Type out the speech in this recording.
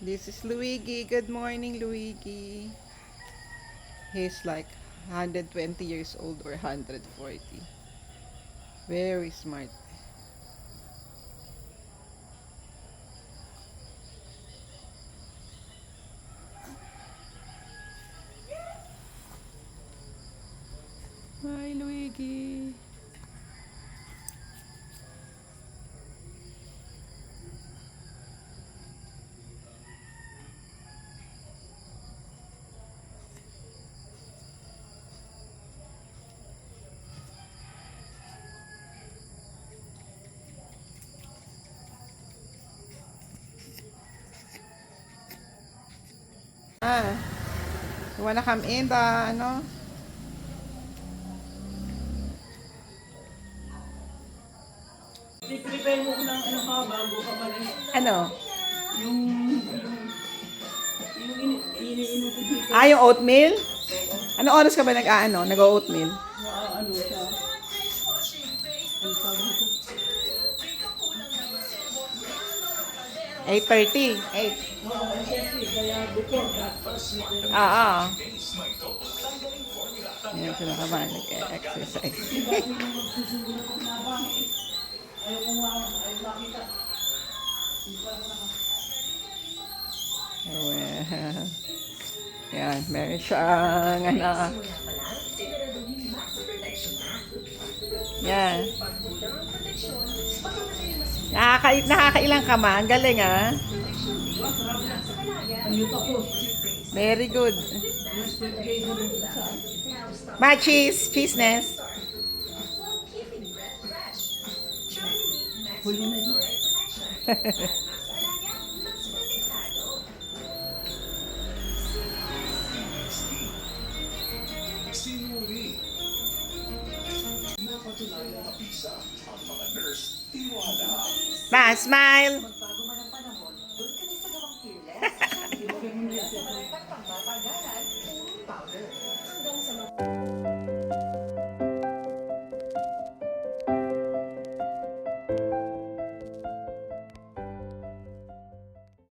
This is Luigi. Good morning, Luigi. He's like 120 years old or 140. Very smart. Hi, Luigi. You wanna come in the, ano? I-prepare mo ko ng ano ka bago ka malis. Ano? Iniinutin dito Yung oatmeal? Ano oras ka ba nag-oatmeal? na ano siya. Ang sabi ko, 8:30. 8. siyempre, kaya before breakfast. Yan sila naman, nag-exercise. Ayaw ko nga, ayaw makita. Well, yan, meron siyang, yan. Nakakailang ka ma? Ang galing, ah. Ayun ako. Very good. Cheese nest. Huli na ito. Smile. Bago man ang panahon, doon kami sa gawang fearless.